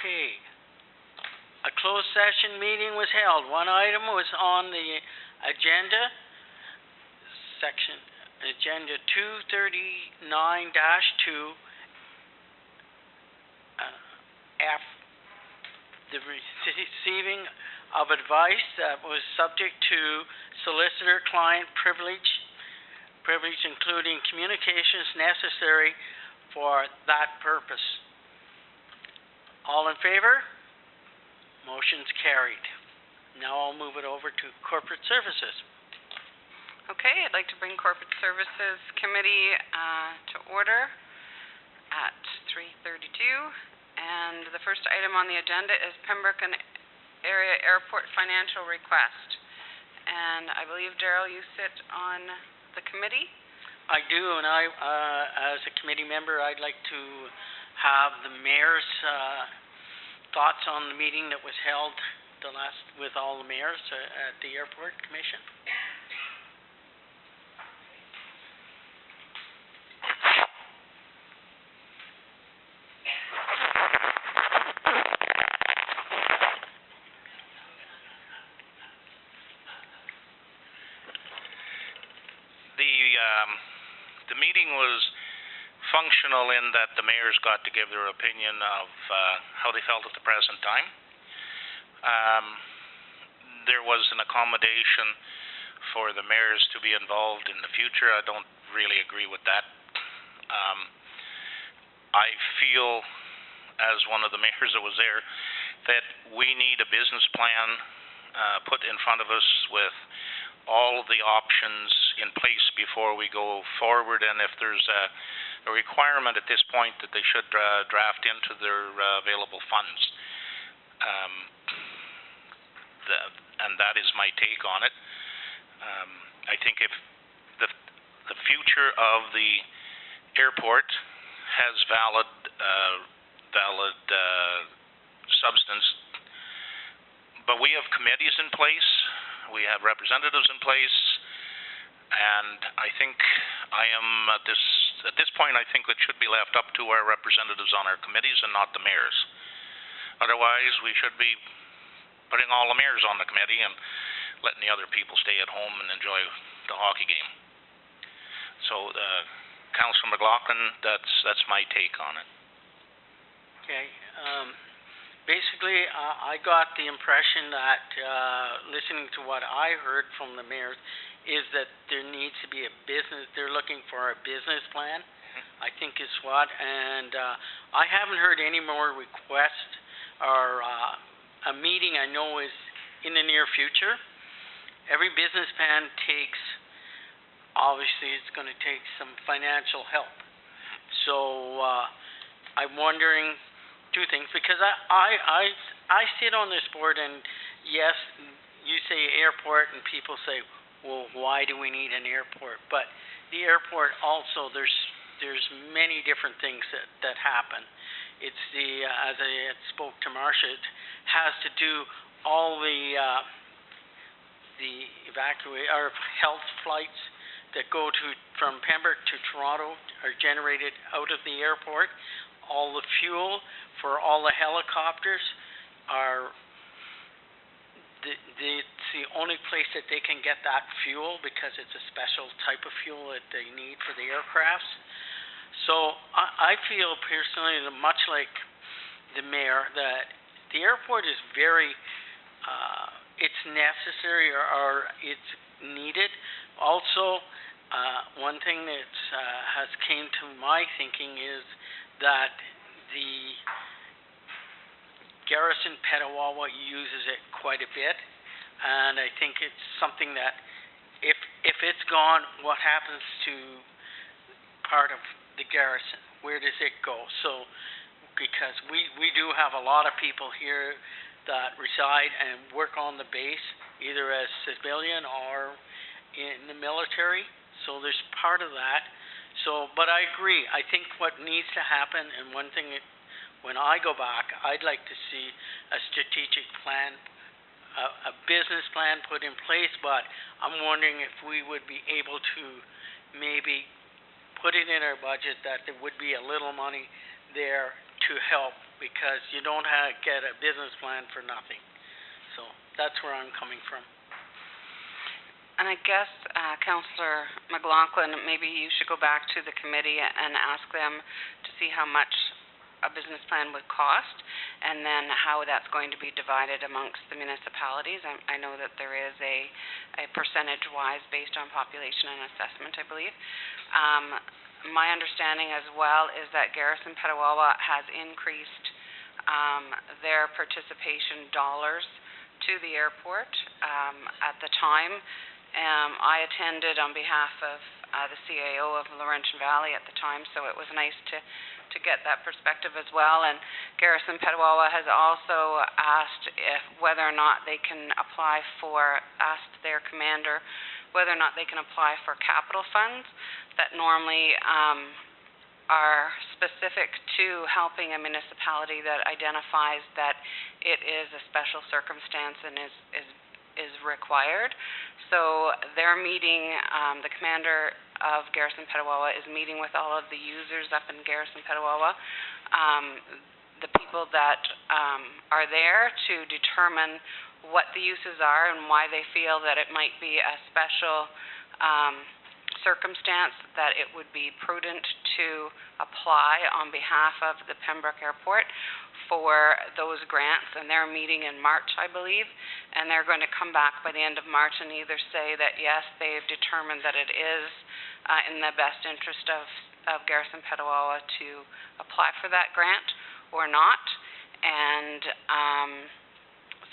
Okay. A closed session meeting was held. One item was on the agenda, section agenda 239-2, F, the receiving of advice that was subject to solicitor-client privilege, including communications necessary for that purpose. All in favor? Motion's carried. Now I'll move it over to Corporate Services. Okay, I'd like to bring Corporate Services Committee to order at 3:32. And the first item on the agenda is Pembroke and Area Airport Financial Request. And I believe, Daryl, you sit on the committee? I do, and I, as a committee member, I'd like to have the mayor's thoughts on the meeting that was held with all the mayors at the Airport Commission. The meeting was functional in that the mayors got to give their opinion of how they felt at the present time. There was an accommodation for the mayors to be involved in the future. I don't really agree with that. I feel, as one of the mayors that was there, that we need a business plan put in front of us with all of the options in place before we go forward, and if there's a requirement at this point that they should draft into their available funds. And that is my take on it. I think if the future of the airport has valid substance, but we have committees in place, we have representatives in place, and I think I am at this point, I think it should be left up to our representatives on our committees and not the mayors. Otherwise, we should be putting all the mayors on the committee and letting the other people stay at home and enjoy the hockey game. So, Councillor McLaughlin, that's my take on it. Okay. Basically, I got the impression that, listening to what I heard from the mayors, is that there needs to be they're looking for a business plan, I think is what, and I haven't heard any more requests or a meeting I know is in the near future. Every business plan obviously it's going to take some financial help. So I'm wondering two things, because I sit on this board, and yes, you say airport and people say, well, why do we need an airport? But the airport also, there's many different things that happen. It's as I spoke to Marcia, it has to do all the health flights that go from Pembroke to Toronto are generated out of the airport. All the fuel for all the helicopters it's the only place that they can get that fuel, because it's a special type of fuel that they need for the aircrafts. So I feel personally, much like the mayor, that the airport is very, it's necessary or it's needed. Also, one thing that has came to my thinking is that the Garrison Petawawa uses it quite a bit, and I think it's something that if it's gone, what happens to part of the garrison? Where does it go? So, because we do have a lot of people here that reside and work on the base, either as civilian or in the military, so there's part of that. So, but I agree, I think what needs to happen, and one thing that when I go back, I'd like to see a strategic plan, a business plan put in place, but I'm wondering if we would be able to maybe put it in our budget that there would be a little money there to help because you don't get a business plan for nothing. So that's where I'm coming from. And I guess, Councillor McLaughlin, maybe you should go back to the committee and ask them to see how much a business plan would cost, and then how that's going to be divided amongst the municipalities. I know that there is a percentage-wise based on population and assessment, I believe. My understanding as well is that Garrison Petawawa has increased their participation dollars to the airport at the time. I attended on behalf of the CAO of Laurentian Valley at the time, so it was nice to get that perspective as well. And Garrison Petawawa has also asked whether or not they can apply for, asked their commander whether or not they can apply for capital funds that normally are specific to helping a municipality that identifies that it is a special circumstance and is required. So they're meeting, the commander of Garrison Petawawa is meeting with all of the users up in Garrison Petawawa, the people that are there to determine what the uses are and why they feel that it might be a special circumstance that it would be prudent to apply on behalf of the Pembroke Airport for those grants. And they're meeting in March, I believe, and they're going to come back by the end of March and either say that yes, they've determined that it is in the best interest of Garrison Petawawa to apply for that grant or not. And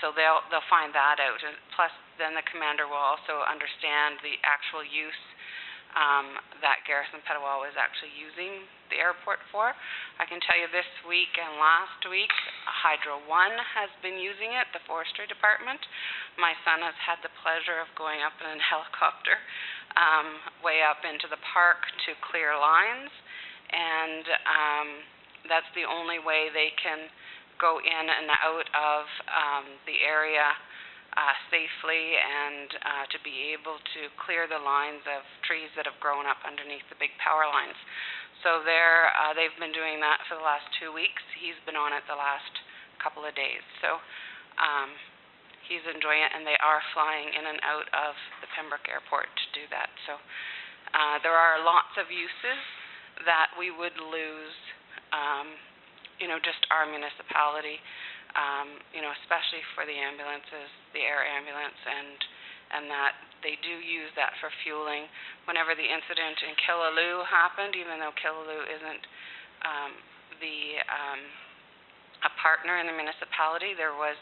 so they'll find that out. And plus, then the commander will also understand the actual use that Garrison Petawawa is actually using the airport for. I can tell you this week and last week, Hydro One has been using it, the forestry department. My son has had the pleasure of going up in a helicopter way up into the park to clear lines, and that's the only way they can go in and out of the area safely and to be able to clear the lines of trees that have grown up underneath the big power lines. So they've been doing that for the last 2 weeks. He's been on it the last couple of days. So he's enjoying it, and they are flying in and out of the Pembroke Airport to do that. So there are lots of uses that we would lose, just our municipality, especially for the ambulances, the air ambulance, and that they do use that for fueling. Whenever the incident in Killaloe happened, even though Killaloe isn't a partner in the municipality, there was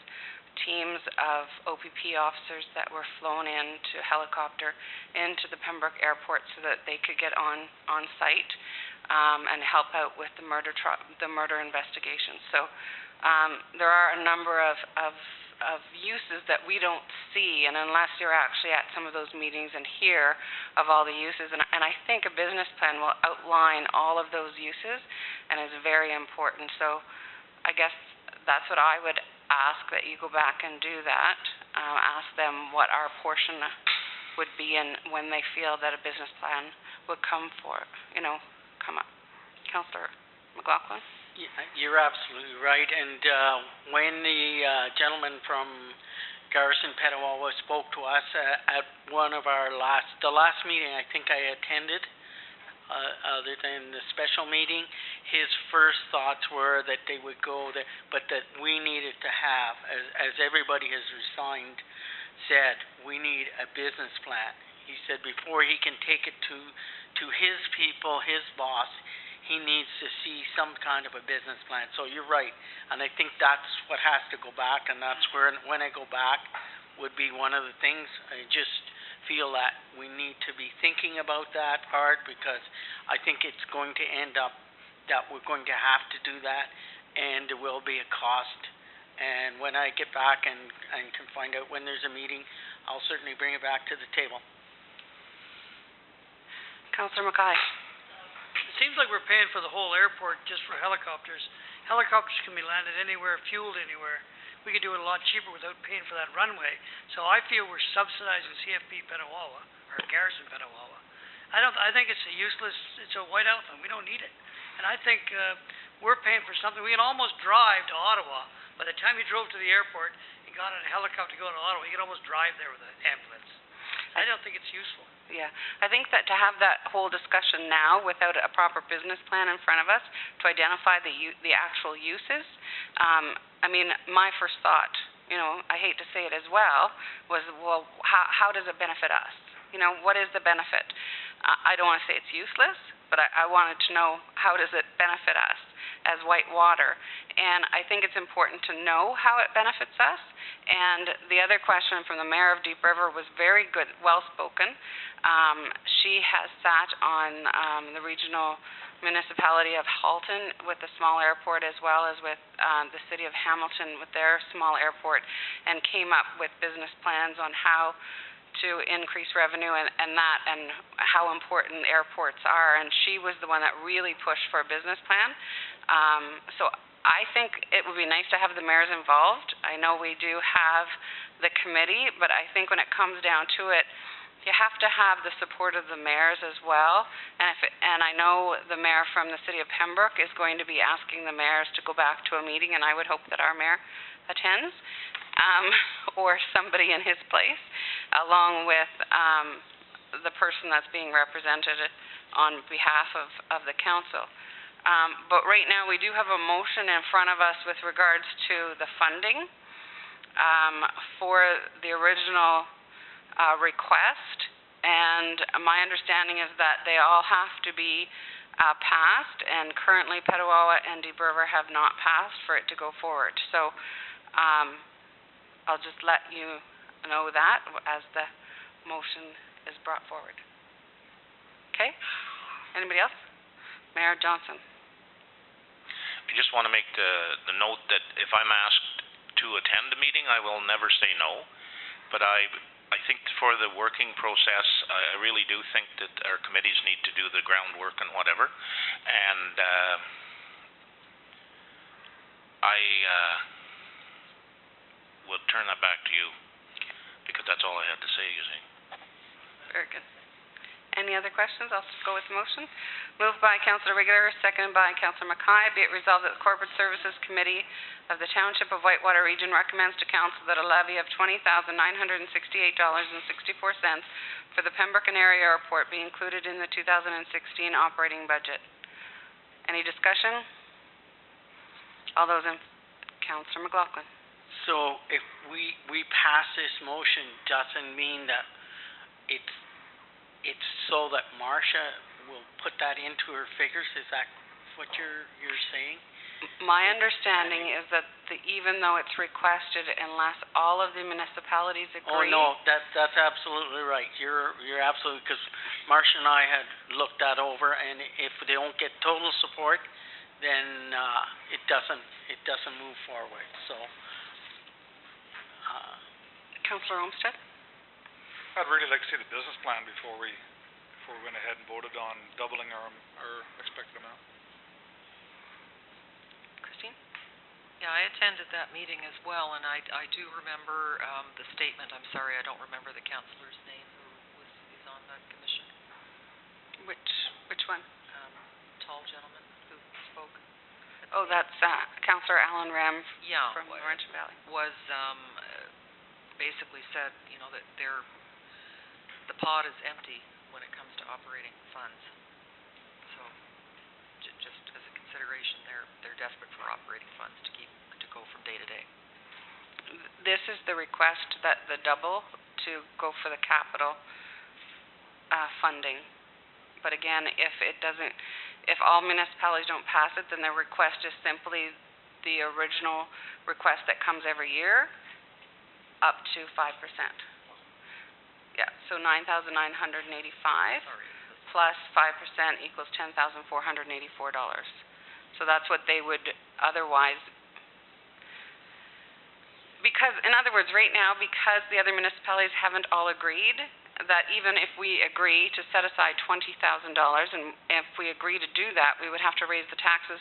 teams of OPP officers that were flown in to helicopter into the Pembroke Airport so that they could get on site and help out with the murder investigation. So there are a number of uses that we don't see, and unless you're actually at some of those meetings and hear of all the uses, and I think a business plan will outline all of those uses and is very important. So I guess that's what I would ask, that you go back and do that. Ask them what our portion would be and when they feel that a business plan would come up. Councillor McLaughlin? Yeah, you're absolutely right. And when the gentleman from Garrison Petawawa spoke to us at one of our the last meeting I think I attended, other than the special meeting, his first thoughts were that they would go there, but that we needed to have, as everybody has said, we need a business plan. He said before he can take it to his people, his boss, he needs to see some kind of a business plan. So you're right, and I think that's what has to go back, and that's where, when I go back, would be one of the things. I just feel that we need to be thinking about that part, because I think it's going to end up that we're going to have to do that, and there will be a cost. And when I get back and can find out when there's a meeting, I'll certainly bring it back to the table. Councillor Mackay. It seems like we're paying for the whole airport just for helicopters. Helicopters can be landed anywhere, fueled anywhere. We could do it a lot cheaper without paying for that runway. So I feel we're subsidizing CFP Petawawa, or Garrison Petawawa. I think it's a white elephant. We don't need it. And I think we're paying for something, we can almost drive to Ottawa. By the time you drove to the airport and got on a helicopter to go to Ottawa, you could almost drive there with an ambulance. I don't think it's useful. Yeah, I think that to have that whole discussion now without a proper business plan in front of us to identify the actual uses, I mean, my first thought, you know, I hate to say it as well, was, well, how does it benefit us? You know, what is the benefit? I don't want to say it's useless, but I wanted to know, how does it benefit us as Whitewater? And I think it's important to know how it benefits us. And the other question from the Mayor of Deep River was very good, well-spoken. She has sat on the regional municipality of Halton with the small airport, as well as with the city of Hamilton with their small airport, and came up with business plans on how to increase revenue and how important airports are. And she was the one that really pushed for a business plan. So I think it would be nice to have the mayors involved. I know we do have the committee, but I think when it comes down to it, you have to have the support of the mayors as well. And I know the mayor from the city of Pembroke is going to be asking the mayors to go back to a meeting, and I would hope that our mayor attends, or somebody in his place, along with the person that's being represented on behalf of the council. But right now, we do have a motion in front of us with regards to the funding for the original request, and my understanding is that they all have to be passed, and currently Petawawa and Deep River have not passed for it to go forward. So I'll just let you know that as the motion is brought forward. Okay? Anybody else? Mayor Johnson. I just want to make the note that if I'm asked to attend a meeting, I will never say no. But I think for the working process, I really do think that our committees need to do the groundwork and whatever. And I will turn that back to you, because that's all I had to say, you see. Very good. Any other questions? I'll go with the motion. Moved by Councillor Regular, seconded by Councillor Mackay. Be it resolved that the Corporate Services Committee of the Township of Whitewater Region recommends to Council that a levy of $20,968.64 for the Pembroke and Area Airport be included in the 2016 operating budget. Any discussion? All those in... Councillor McLaughlin. So if we pass this motion, doesn't mean that it's so that Marcia will put that into her figures? Is that what you're saying? My understanding is that even though it's requested, unless all of the municipalities agree... Oh, no, that's absolutely right. You're absolutely, because Marcia and I had looked that over, and if they don't get total support, then it doesn't move forward. So, Councillor Olmsted? I'd really like to see the business plan before we went ahead and voted on doubling our expected amount. Christine? Yeah, I attended that meeting as well, and I do remember the statement. I'm sorry, I don't remember the councillor's name who is on that commission. Which one? Tall gentleman who spoke. Oh, that's Councillor Alan Rem from Laurentian Valley. Was basically said, you know, that the pot is empty when it comes to operating funds. So, just as a consideration, they're desperate for operating funds to go from day to day. This is the request that the double to go for the capital funding. But again, if all municipalities don't pass it, then their request is simply the original request that comes every year, up to 5%. Yeah, so $9,985 plus 5% equals $10,484. So that's what they would otherwise, because, in other words, right now, because the other municipalities haven't all agreed, that even if we agree to set aside $20,000, and if we agree to do that, we would have to raise the taxes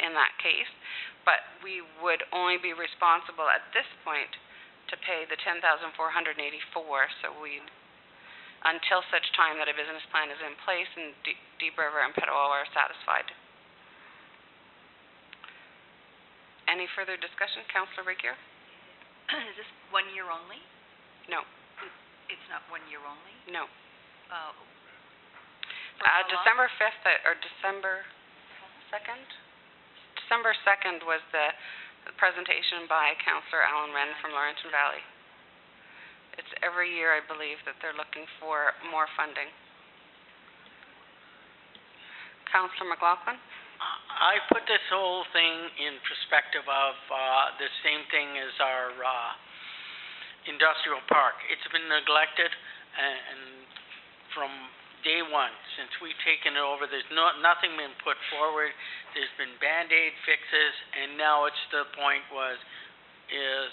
in that case, but we would only be responsible at this point to pay the $10,484. So until such time that a business plan is in place and Deep River and Petawawa are satisfied. Any further discussion? Councillor Regier? Is this 1 year only? No. It's not 1 year only? No. For how long? December 5th, or December 2nd? December 2nd was the presentation by Councillor Alan Wren from Laurentian Valley. It's every year, I believe, that they're looking for more funding. Councillor McLaughlin? I put this whole thing in perspective of the same thing as our industrial park. It's been neglected, and from day one, since we've taken it over, there's nothing been put forward. There's been Band-Aid fixes, and now it's the point is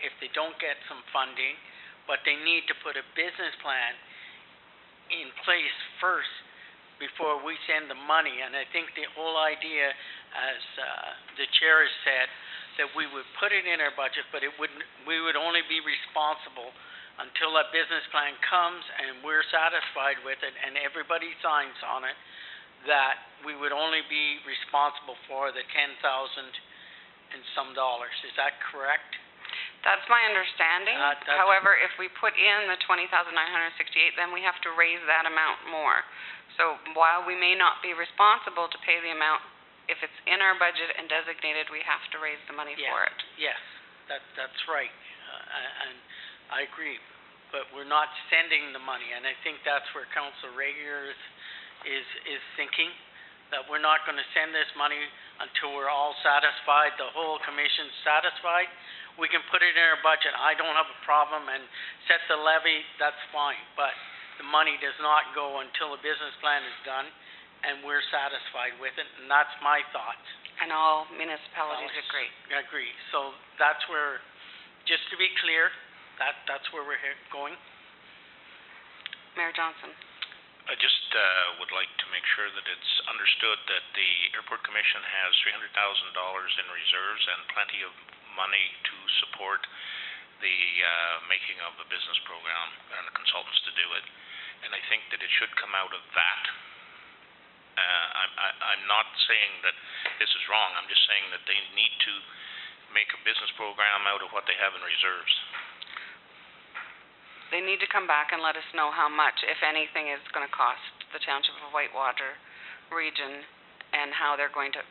if they don't get some funding, but they need to put a business plan in place first before we send the money. And I think the whole idea, as the chair has said, that we would put it in our budget, but we would only be responsible until that business plan comes and we're satisfied with it and everybody signs on it, that we would only be responsible for the $10,000 and some dollars. Is that correct? That's my understanding. However, if we put in the $20,968, then we have to raise that amount more. So while we may not be responsible to pay the amount, if it's in our budget and designated, we have to raise the money for it. Yes, that's right. And I agree. But we're not sending the money, and I think that's where Councillor Regier is thinking, that we're not going to send this money until we're all satisfied, the whole commission's satisfied. We can put it in our budget. I don't have a problem, and set the levy, that's fine. But the money does not go until the business plan is done and we're satisfied with it, and that's my thoughts. And all municipalities agree. Agree. So that's where, just to be clear, that's where we're going. Mayor Johnson. I just would like to make sure that it's understood that the Airport Commission has $300,000 in reserves and plenty of money to support the making of the business program and the consultants to do it. And I think that it should come out of that. I'm not saying that this is wrong. I'm just saying that they need to make a business program out of what they have in reserves. They need to come back and let us know how much, if anything, is going to cost the Township of Whitewater region and how they're going to